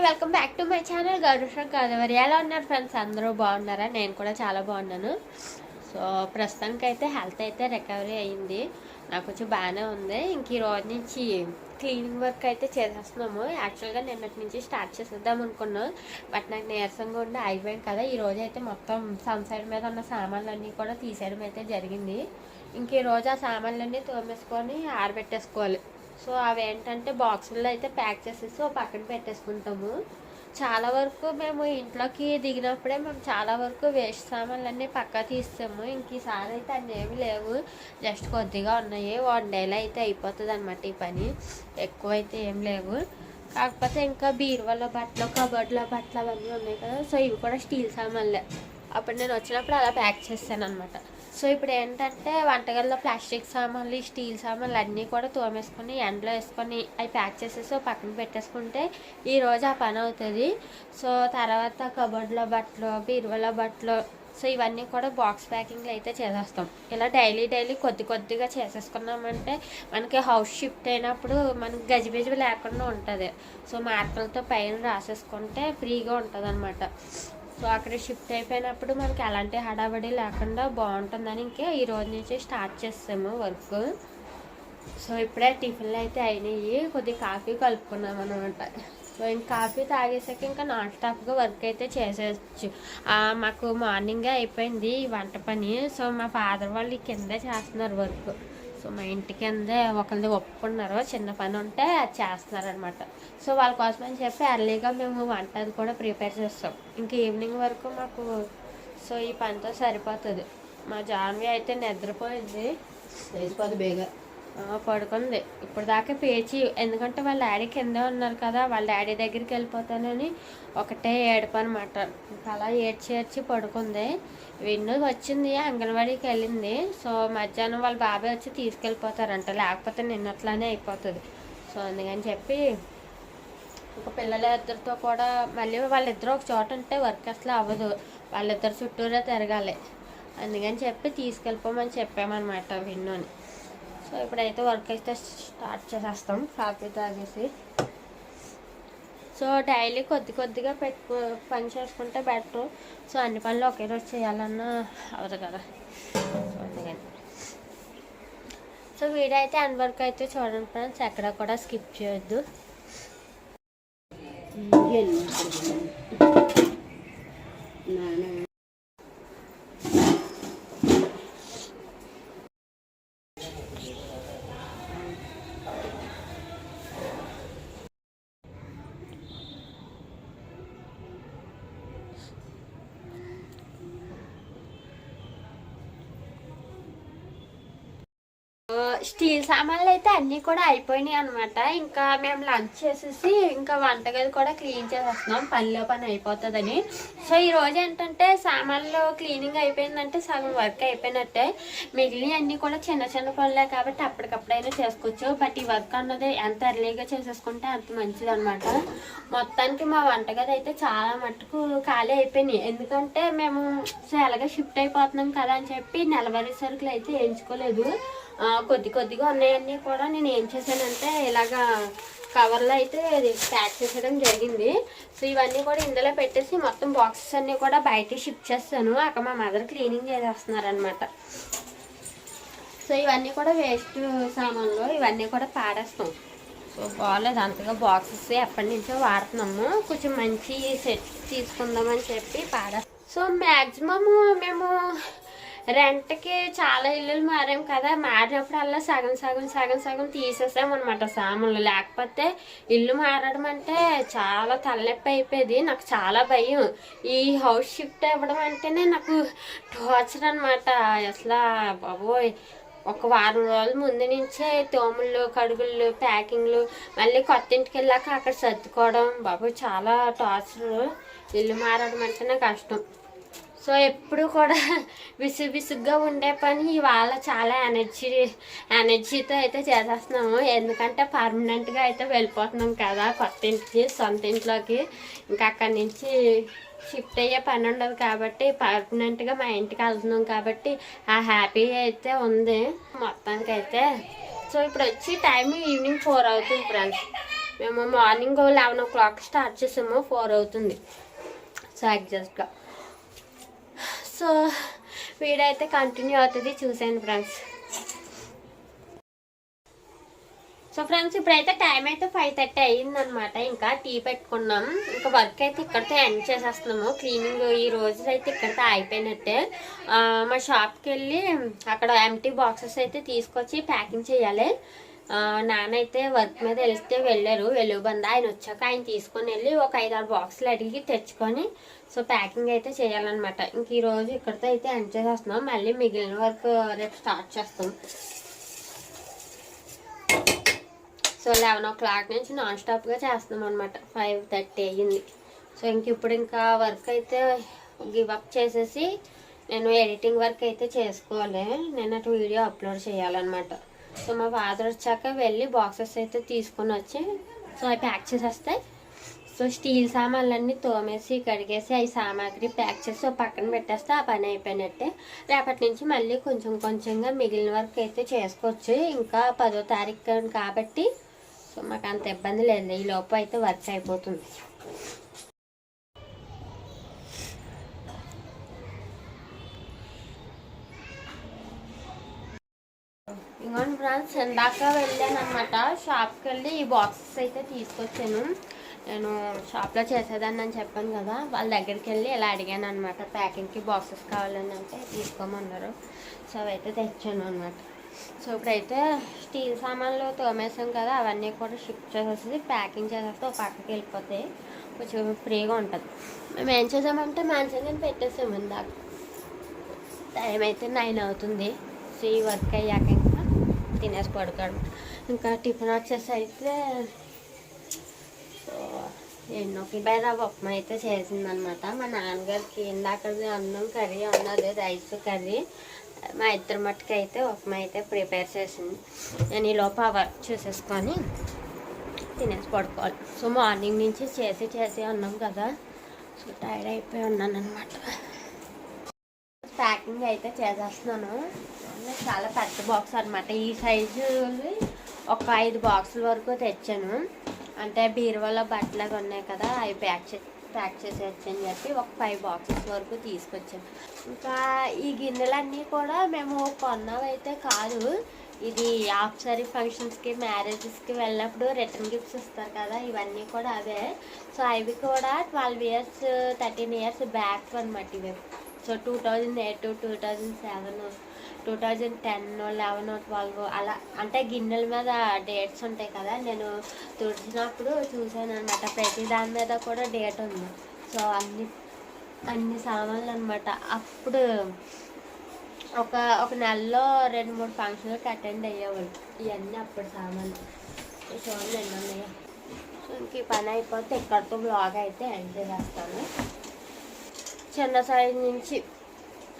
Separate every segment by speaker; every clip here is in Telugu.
Speaker 1: Welcome back to my channel Gaurav Godavari. ఎలా ఉన్నారు ఫ్రెండ్స్? అందరూ బాగున్నారా? నేను కూడా చాలా బాగున్నాను. సో ప్రస్తుతానికి అయితే హెల్త్ అయితే రికవరీ అయ్యింది, నాకు కొంచెం బాగానే ఉంది. ఇంక ఈ రోజు నుంచి క్లీనింగ్ వర్క్ అయితే చేసేస్తున్నాము. యాక్చువల్గా నిన్నటి నుంచి స్టార్ట్ చేసేద్దాం అనుకున్నాం, బట్ నాకు నీరసంగా ఉండి అయిపోయాం కదా. ఈ రోజు అయితే మొత్తం సన్ సైడ్ మీద ఉన్న సామాన్లన్నీ కూడా తీసేయడం అయితే జరిగింది. ఇంక ఈ రోజు ఆ సామాన్లన్నీ తోమేసుకొని ఆరబెట్టేసుకోవాలి. సో అవి ఏంటంటే బాక్సుల్లో అయితే ప్యాక్ చేసేసి పక్కన పెట్టేసుకుంటాము. చాలా వరకు మేము ఇంట్లోకి దిగినప్పుడే మేము చాలా వరకు వేస్ట్ సామాన్లన్నీ పక్కా తీస్తాము. ఇంక ఈసారి అయితే అన్నీ ఏమి లేవు, జస్ట్ కొద్దిగా ఉన్నాయి. 1 డేలో అయితే అయిపోతుంది అనమాట ఈ పని, ఎక్కువ అయితే ఏం లేవు. కాకపోతే ఇంకా బీరువాలో బట్టలు, కబోర్డ్లో బట్టలు అవన్నీ ఉన్నాయి కదా, సో ఇవి కూడా స్టీల్ సామాన్లే. అప్పుడు నేను వచ్చినప్పుడు అలా ప్యాక్ చేస్తాను అనమాట. సో ఇప్పుడు ఏంటంటే వంటగదిలో ప్లాస్టిక్ సామాన్లు, స్టీల్ సామాన్లు అన్నీ కూడా తోమేసుకొని ఎండలో వేసుకొని అవి ప్యాక్ చేసేసి పక్కన పెట్టేసుకుంటే ఈరోజు ఆ పని అవుతుంది. సో తర్వాత కబోర్డ్లో బట్టలు, బీరువాలో బట్టలు, సో ఇవన్నీ కూడా బాక్స్ ప్యాకింగ్లు అయితే చేసేస్తాం. ఇలా డైలీ కొద్దిగా చేసేసుకున్నామంటే మనకి హౌస్ షిఫ్ట్ అయినప్పుడు మనకి గజిబిజి లేకుండా ఉంటుంది. సో మార్కలతో పైన రాసేసుకుంటే ఫ్రీగా ఉంటుంది అనమాట. సో అక్కడ షిఫ్ట్ అయిపోయినప్పుడు మనకి ఎలాంటి హడాబడి లేకుండా బాగుంటుందని ఇంకే ఈ రోజు నుంచి స్టార్ట్ చేస్తాము వర్క్. సో ఇప్పుడే టిఫిన్లు అయితే అయినాయి, కొద్దిగా కాఫీ కలుపుకున్నాం అనమాట. సో ఇంక కాఫీ తాగేసాక ఇంకా నాన్ స్టాప్గా వర్క్ అయితే చేసేయచ్చు. మాకు మార్నింగే అయిపోయింది వంట పని. సో మా ఫాదర్ వాళ్ళు కిందే చేస్తున్నారు వర్క్. సో మా ఇంటి కిందే ఒకరిది ఒప్పుకున్నారు, చిన్న పని ఉంటే అది చేస్తున్నారనమాట. సో వాళ్ళ కోసం అని చెప్పి ఎర్లీగా మేము వంట అది కూడా ప్రిపేర్ చేస్తాం. ఇంక ఈవినింగ్ వరకు మాకు సో ఈ పనితో సరిపోతుంది. మా జాన్వి అయితే నిద్రపోయింది, బేగా పడుకుంది ఇప్పుడు దాకా పేచి. ఎందుకంటే వాళ్ళ డాడీ కింద ఉన్నారు కదా, వాళ్ళ డాడీ దగ్గరికి వెళ్ళిపోతానని ఒకటే ఏడుపు అనమాట. అలా ఏడ్చి పడుకుంది. విన్ను వచ్చింది, అంగన్వాడీకి వెళ్ళింది. సో మధ్యాహ్నం వాళ్ళ బాబాయ్ వచ్చి తీసుకెళ్ళిపోతారంట, లేకపోతే నిన్నట్లానే అయిపోతుంది. సో అందుకని చెప్పి ఒక పిల్లలిద్దరితో కూడా మళ్ళీ వాళ్ళిద్దరూ ఒక చోట ఉంటే వర్క్ అసలు అవ్వదు, వాళ్ళిద్దరు చుట్టూరే తిరగాలి. అందుకని చెప్పి తీసుకెళ్ళిపోమని చెప్పామన్నమాట విన్నుని. సో ఇప్పుడైతే వర్క్ అయితే స్టార్ట్ చేసేస్తాం కాఫీ తాగేసి. సో డైలీ కొద్దిగా పని చేసుకుంటే బెటర్. సో అన్ని పనులు ఒకే రోజు చేయాలన్నా అవదు కదా, సో అందుకని. సో వీడియో అయితే అన్ వర్క్ అయితే చూడండి ఫ్రెండ్స్, ఎక్కడ కూడా స్కిప్ చేయొద్దు. స్టీల్ సామాన్లు అయితే అన్నీ కూడా అయిపోయినాయి అనమాట. ఇంకా మేము లంచ్ చేసేసి ఇంకా వంటగది కూడా క్లీన్ చేసేస్తున్నాం, పనిలో పని అయిపోతుందని. సో ఈరోజు ఏంటంటే సామాన్లు క్లీనింగ్ అయిపోయిందంటే సగం వర్క్ అయిపోయినట్టే. మిగిలిన అన్నీ కూడా చిన్న పనులే కాబట్టి అప్పటికప్పుడైనా చేసుకోవచ్చు. బట్ ఈ వర్క్ అన్నది ఎంత ఎర్లీగా చేసేసుకుంటే అంత మంచిది అనమాట. మొత్తానికి మా వంటగది అయితే చాలా మట్టుకు ఖాళీ అయిపోయినాయి. ఎందుకంటే మేము ఎలాగ షిఫ్ట్ అయిపోతున్నాం కదా అని చెప్పి నెలవారీ సరుకులు అయితే వేయించుకోలేదు. కొద్దిగా ఉన్నాయన్నీ కూడా నేను ఏం చేశానంటే ఇలాగా కవర్లో అయితే ప్యాక్ చేసేయడం జరిగింది. సో ఇవన్నీ కూడా ఇందులో పెట్టేసి మొత్తం బాక్సెస్ అన్నీ కూడా బయటికి షిఫ్ట్ చేస్తాను. అక్కడ మా మదర్ క్లీనింగ్ చేసేస్తున్నారనమాట. సో ఇవన్నీ కూడా వేస్ట్ సామాన్లు, ఇవన్నీ కూడా పాడేస్తాం. సో బాగాలేదు అంతగా బాక్సెస్ ఎప్పటి నుంచో వాడుతున్నాము, కొంచెం మంచి సెట్ తీసుకుందామని చెప్పి పాడేస్తాం. సో మ్యాక్సిమము మేము రెంట్కి చాలా ఇల్లులు మారాం కదా, మారినప్పుడల్లా సగం తీసేసామన్నమాట సామాన్లు. లేకపోతే ఇల్లు మారడం అంటే చాలా తలనొప్పి అయిపోయేది. నాకు చాలా భయం. ఈ హౌస్ షిఫ్ట్ అవ్వడం అంటేనే నాకు టార్చర్ అనమాట. అసలు బాబోయ్, ఒక వారం రోజుల ముందు నుంచే తోముళ్ళు, కడుగుళ్ళు, ప్యాకింగ్లు, మళ్ళీ కొత్త ఇంటికి వెళ్ళాక అక్కడ సర్దుకోవడం, బాబోయ్ చాలా టార్చర్. ఇల్లు మారడం అంటేనే కష్టం. సో ఎప్పుడు కూడా విసుగ్గా ఉండే పని ఇవాళ చాలా ఎనర్జీతో అయితే చేసేస్తున్నాము. ఎందుకంటే పర్మనెంట్గా అయితే వెళ్ళిపోతున్నాం కదా కొత్త ఇంటికి, సొంత ఇంట్లోకి. ఇంకా అక్కడి నుంచి షిఫ్ట్ అయ్యే పని ఉండదు కాబట్టి పర్మనెంట్గా మా ఇంటికి వెళ్తున్నాం కాబట్టి ఆ హ్యాపీ అయితే ఉంది మొత్తానికైతే. సో ఇప్పుడు వచ్చి టైం ఈవినింగ్ 4 అవుతుంది ఫ్రెండ్స్. మేము మార్నింగ్ 11 o'clock స్టార్ట్ చేసాము, 4 అవుతుంది. సో ఎగ్జాక్ట్గా. సో వీడియో అయితే కంటిన్యూ అవుతుంది, చూసాను ఫ్రెండ్స్. సో ఫ్రెండ్స్ ఇప్పుడైతే టైం అయితే 5:30 అయ్యిందనమాట. ఇంకా టీ పెట్టుకున్నాం. ఇంకా వర్క్ అయితే ఇక్కడితో ఎండ్ చేసేస్తున్నాము. క్లీనింగ్ ఈ రోజు అయితే ఇక్కడితో అయిపోయినట్టే. మా షాప్కి వెళ్ళి అక్కడ ఎంటీ బాక్సెస్ అయితే తీసుకొచ్చి ప్యాకింగ్ చేయాలి. నాన్న అయితే వర్క్ మీద వెళ్ళారు, వెలుగుబంద. ఆయన వచ్చాక ఆయన తీసుకొని వెళ్ళి ఒక 5-6 బాక్సులు అడిగి తెచ్చుకొని సో ప్యాకింగ్ అయితే చేయాలన్నమాట. ఇంక ఈరోజు ఇక్కడితో అయితే ఎండ్ చేసేస్తున్నాం. మళ్ళీ మిగిలిన వర్క్ రేపు స్టార్ట్ చేస్తాం. సో 11 o'clock నుంచి నాన్ స్టాప్గా చేస్తున్నాం అనమాట. 5:30 అయ్యింది. సో ఇప్పుడు ఇంకా వర్క్ అయితే గివప్ చేసేసి నేను ఎడిటింగ్ వర్క్ అయితే చేసుకోవాలి. నేను అటు వీడియో అప్లోడ్ చేయాలన్నమాట. సో మా ఫాదర్ వచ్చాక వెళ్ళి బాక్సెస్ అయితే తీసుకొని వచ్చి సో అవి ప్యాక్ చేసేస్తాయి. సో స్టీల్ సామాన్లన్నీ తోమేసి కడిగేసి అవి సామాగ్రి ప్యాక్ చేసి పక్కన పెట్టేస్తే ఆ పని అయిపోయినట్టే. రేపటి నుంచి మళ్ళీ కొంచెం కొంచెంగా మిగిలిన వర్క్ అయితే చేసుకోవచ్చు. ఇంకా 10వ తారీఖు కాబట్టి సో మాకు అంత ఇబ్బంది లేదు. ఈ లోపు అయితే వర్క్ అయిపోతుంది. ఇంకోండి ఫ్రెండ్స్, ఇందాక వెళ్ళాను అనమాట. షాప్కి వెళ్ళి ఈ బాక్సెస్ అయితే తీసుకొచ్చాను. నేను షాప్లో చేసేదాన్ని అని చెప్పాను కదా, వాళ్ళ దగ్గరికి వెళ్ళి ఇలా అడిగాను అనమాట. ప్యాకింగ్కి బాక్సెస్ కావాలని అంటే తీసుకోమన్నారు. సో అవైతే తెచ్చాను అనమాట. సో ఇప్పుడైతే స్టీల్ సామాన్లు తోమేసాం కదా, అవన్నీ కూడా షిఫ్ట్ చేసేసి ప్యాకింగ్ చేసేస్తే ఒక పక్కకి వెళ్ళిపోతాయి. కొంచెం ఫ్రీగా ఉంటుంది. మేము ఏం చేసామంటే మంచిగా పెట్టేసాము. ఇందాక టైం అయితే 9 అవుతుంది. సో ఈ వర్క్ అయ్యాక ఇంకా తినేసి పడుకోవడం. ఇంకా టిఫిన్ వచ్చేసి అయితే సో రవ్వ ఉప్మా అయితే చేసిందనమాట. మా నాన్నగారికి ఇందాక అన్నం కర్రీ ఉన్నది, రైస్ కర్రీ. మా ఇద్దరు మట్టుకు అయితే ఉప్మా అయితే ప్రిపేర్ చేసింది. నేను ఈ లోపు ఆ వర్క్ చూసేసుకొని తినేసి పడుకోవాలి. సో మార్నింగ్ నుంచి చేసి ఉన్నాం కదా, సో టైర్డ్ అయిపోయి ఉన్నాను అనమాట. ప్యాకింగ్ అయితే చేసేస్తున్నాను. చాలా పెద్ద బాక్స్ అనమాట. ఈ సైజు ఒక 5 బాక్సుల వరకు తెచ్చాను. అంటే బీరువాలో బట్టలు ఉన్నాయి కదా, అవి ప్యాక్ చేసేయచ్చు అని చెప్పి ఒక 5 బాక్సెస్ వరకు తీసుకొచ్చాను. ఇంకా ఈ గిన్నెలన్నీ కూడా మేము కొన్నవైతే కాదు. ఇది ఆఫ్సారీ ఫంక్షన్స్కి, మ్యారేజెస్కి వెళ్ళినప్పుడు రిటర్న్ గిఫ్ట్స్ ఇస్తారు కదా, ఇవన్నీ కూడా అవే. సో అవి కూడా 12 years 13 years బ్యాక్ అనమాట ఇవి. సో 2008, 2007, 2010, 11, 12 అలా. అంటే గిన్నెల మీద డేట్స్ ఉంటాయి కదా, నేను తుడిచినప్పుడు చూసాను అనమాట. ప్రతి దాని మీద కూడా డేట్ ఉంది. సో అన్ని సామాన్లు అనమాట. అప్పుడు ఒక నెలలో 2-3 ఫంక్షన్లకు అటెండ్ అయ్యేవాళ్ళు. ఇవన్నీ అప్పుడు సామాన్లు. చూడండి ఎన్ని ఉన్నాయో. సో ఇంక ఈ పని అయిపోతే ఇక్కడితో బ్లాగ్ అయితే ఎండ్ చేస్తాను. చిన్న సైజు నుంచి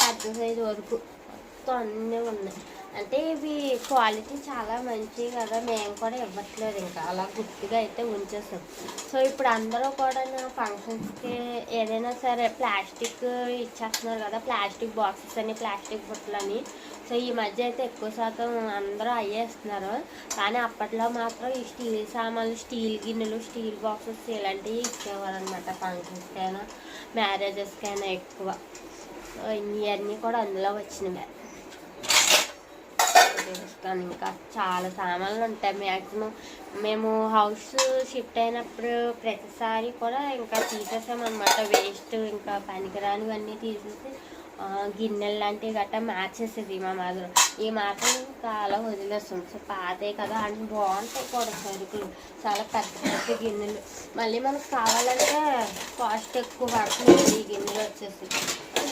Speaker 1: పెద్ద సైజు వరకు మొత్తం అన్నీ ఉన్నాయి. అంటే ఇవి క్వాలిటీ చాలా మంచివి కదా, మేము కూడా ఇవ్వట్లేదు, ఇంకా అలా గుర్తుగా అయితే ఉంచేస్తాం. సో ఇప్పుడు అందరూ కూడా ఫంక్షన్స్కి ఏదైనా సరే ప్లాస్టిక్ ఇచ్చేస్తున్నారు కదా, ప్లాస్టిక్ బాక్సెస్ అని, ప్లాస్టిక్ బుట్టలని. సో ఈ మధ్య అయితే ఎక్కువ శాతం అందరూ అయ్యేస్తున్నారు. కానీ అప్పట్లో మాత్రం ఈ స్టీల్ సామాన్లు, స్టీల్ గిన్నెలు, స్టీల్ బాక్సెస్ ఇలాంటివి ఇచ్చేవారు అనమాట. ఫంక్షన్స్కైనా మ్యారేజెస్కైనా ఎక్కువ. సో ఇవన్నీ కూడా అందులో వచ్చినవే. ఇంకా చాలా సామాన్లు ఉంటాయి. మ్యాక్సిమం మేము హౌస్ షిఫ్ట్ అయినప్పుడు ప్రతిసారి కూడా ఇంకా తీసేసామన్నమాట. వేస్ట్ ఇంకా పనికిరానివన్నీ తీసేసి గిన్నెలు లాంటివి గట్టా మార్చేసేది మా మదర్. ఈ మాత్రం ఇంకా అలా వదిలేస్తాం. సో పాతే కదా అంటే బాగుంటాయి కూడా సరుకులు, చాలా పెద్ద పెద్ద గిన్నెలు. మళ్ళీ మనకు కావాలంటే కాస్ట్ ఎక్కువ పడుతుంది ఈ గిన్నెలు వచ్చేసి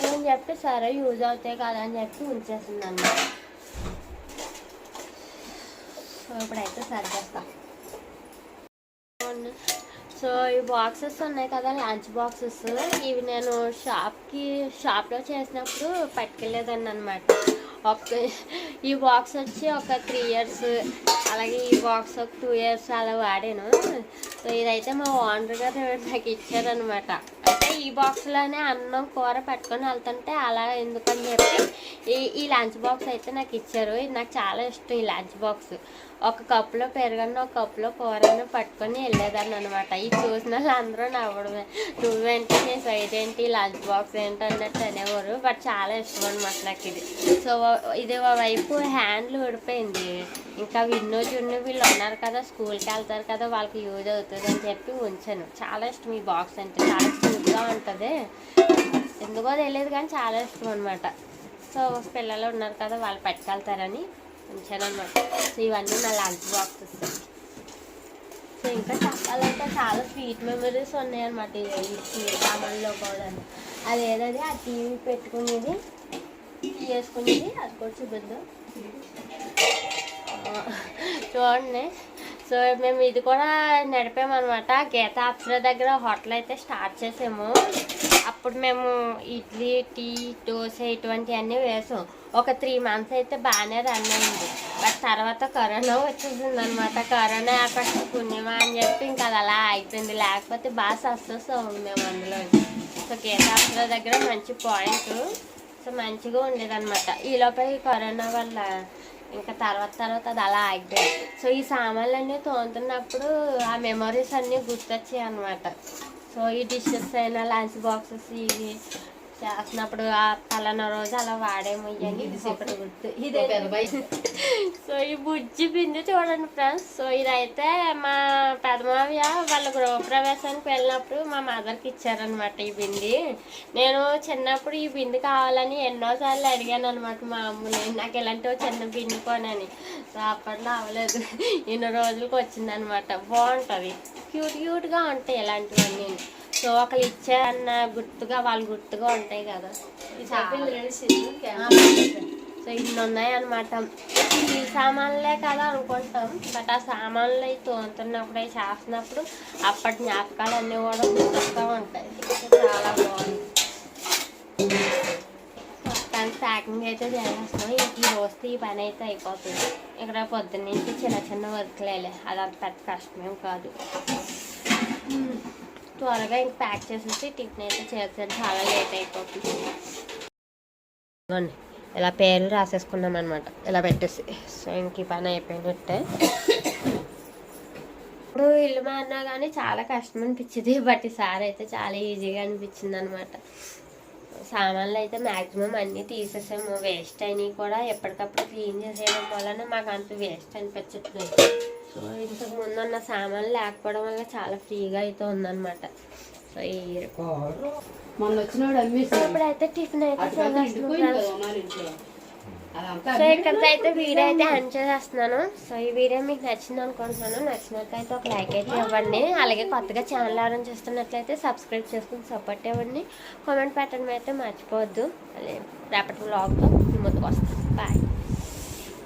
Speaker 1: అని చెప్పి సరే యూజ్ అవుతాయి కదా అని చెప్పి ఉంచేసింది అన్నమాట. సో ఇప్పుడైతే సరిచేస్తాం. సో ఈ బాక్సెస్ ఉన్నాయి కదా, లంచ్ బాక్సెస్. ఇవి నేను షాప్లో చేసినప్పుడు పట్టుకెళ్ళేదాన్ని అనమాట. ఈ బాక్స్ వచ్చి ఒక 3 years, అలాగే ఈ బాక్స్ ఒక 2 years అలా వాడాను. సో ఇదైతే మా ఓనర్ గారు నాకు ఇచ్చారనమాట. అంటే ఈ బాక్స్లోనే అన్నం కూర పట్టుకొని వెళ్తుంటే అలా ఎందుకని చెప్పి ఈ లంచ్ బాక్స్ అయితే నాకు ఇచ్చారు. ఇది నాకు చాలా ఇష్టం ఈ లంచ్ బాక్స్. ఒక కప్పులో పెరుగన్న ఒక కప్పులో కూరను పట్టుకొని వెళ్ళేదాన్ని అనమాట. ఇది చూసిన వాళ్ళు అందరూ నవ్వడమే, నువ్వేంటి నీ సైడ్ ఏంటి లంచ్ బాక్స్ ఏంటి అన్నట్టు అనేవారు. బట్ చాలా ఇష్టం అనమాట నాకు ఇది. సో ఇది వైపు హ్యాండ్లు ఊడిపోయింది. ఇంకా విన్నో జున్ను వీళ్ళు ఉన్నారు కదా, స్కూల్కి వెళ్తారు కదా, వాళ్ళకి యూజ్ అవుతుంది అని చెప్పి ఉంచాను. చాలా ఇష్టం ఈ బాక్స్ అంటే, చాలా స్మూత్గా ఉంటుంది. ఎందుకో తెలియదు కానీ చాలా ఇష్టం అనమాట. సో పిల్లలు ఉన్నారు కదా, వాళ్ళు పట్టుకెళ్తారని ఉంచాను అనమాట. సో ఇవన్నీ నా లంచ్ బాక్సెస్. సో ఇంకా చెప్పాలంటే చాలా స్వీట్ మెమరీస్ ఉన్నాయన్నమాట ఈ సామాన్లో కూడా. అదేదది ఆ టీవీ పెట్టుకునేది వేసుకునేది, అది కూడా చూపిద్దాం చూడండి. సో మేము ఇది కూడా నడిపామన్నమాట. గీత అప్సర దగ్గర హోటల్ అయితే స్టార్ట్ చేసాము. అప్పుడు మేము ఇడ్లీ, టీ, దోశ ఇటువంటివన్నీ వేసాం. ఒక 3 months అయితే బాగానే రన్ అయింది. బట్ తర్వాత కరోనా వచ్చేసింది అనమాట. కరోనా ఎఫెక్ట్ పుణ్యమా అని చెప్పి ఇంకా అది అలా అయిపోయింది. లేకపోతే బాగా సక్సెస్ అవ్వండి మేము అందులో. సో గీత అప్సర దగ్గర మంచి పాయింట్. సో మంచిగా ఉండేదన్నమాట. ఈలోపే ఈ కరోనా వల్ల ఇంకా తర్వాత అది అలా ఆగిపోయింది. సో ఈ సామాన్లన్నీ తోముతున్నప్పుడు ఆ మెమరీస్ అన్నీ గుర్తొచ్చాయి అనమాట. సో ఈ డిషెస్ అయినా లంచ్ బాక్సెస్ ఇవి చేస్తున్నప్పుడు ఆ పలానా రోజు అలా వాడేమో ఇవన్నీ ఒకటి గుర్తు. ఇదే సో ఈ బుజ్జి బింది చూడండి ఫ్రెండ్స్. సో ఇదైతే మా పెదమావయ్య వాళ్ళ గృహప్రవేశానికి వెళ్ళినప్పుడు మా మదర్కి ఇచ్చారనమాట ఈ బింది. నేను చిన్నప్పుడు ఈ బింది కావాలని ఎన్నోసార్లు అడిగాను అనమాట మా అమ్మని, నాకు ఇలాంటి చిన్న బింది కొనని. సో అప్పట్లో అవ్వలేదు, ఇన్ని రోజులకి వచ్చిందనమాట. బాగుంటుంది, క్యూట్గా ఉంటాయి ఇలాంటివన్నీ. సో ఒకళ్ళు ఇచ్చారన్న గుర్తుగా వాళ్ళు గుర్తుగా ఉంటాయి కదా. సో ఇన్ని ఉన్నాయి అనమాట. ఈ సామాన్లే కదా అనుకుంటాం, బట్ ఆ సామాన్లు అవి తోముతున్నప్పుడు అవి చేస్తున్నప్పుడు అప్పటి జ్ఞాపకాలు అన్నీ కూడా గుర్తొస్తూ ఉంటాయి. చాలా బాగుంది. కానీ ప్యాకింగ్ అయితే చేసేస్తున్నాం. ఈ రోజుతో ఈ పని అయితే అయిపోతుంది. ఇక్కడ పొద్దున్నుంచి చిన్న వర్క్లేలే, అదంత పెద్ద కష్టమేం కాదు. త్వరగా ఇంక ప్యాక్ చేసేసి టిఫిన్ అయితే చేస్తాను, చాలా లేట్ అయిపోతుంది. ఇలా పేర్లు రాసేసుకున్నాం అనమాట, ఇలా పెట్టేసి. సో ఇంక ఈ పని అయిపోయినట్టే. ఇప్పుడు ఇల్లు మారినా కానీ చాలా కష్టం అనిపించింది, బట్ ఈసారి అయితే చాలా ఈజీగా అనిపించింది అనమాట. సామాన్లు అయితే మ్యాక్సిమం అన్నీ తీసేసాము. వేస్ట్ అయినవి కూడా ఎప్పటికప్పుడు క్లీన్ చేసేయడం వలన మాకు అంత వేస్ట్ అనిపించట్లేదు. సో ఇంతకు ముందు ఉన్న సామాన్లు లేకపోవడం వల్ల చాలా ఫ్రీగా అయితే ఉందన్నమాట. సో ఇప్పుడైతే టిఫిన్ అయితే సో ఇక్కడికైతే వీడియో అయితే ఎండ్ చేసేస్తున్నాను. సో ఈ వీడియో మీకు నచ్చింది అనుకుంటున్నాను. నచ్చినట్లయితే ఒక లైక్ అయితే ఇవ్వండి. అలాగే కొత్తగా ఛానల్ ఎవరైనా చేస్తున్నట్లయితే సబ్స్క్రైబ్ చేసుకుని సపోర్ట్ ఇవ్వండి. కామెంట్ పెట్టడం అయితే మర్చిపోవద్దు. రేపటి వ్లాగ్తో మీ ముందుకు వస్తాను. బాయ్.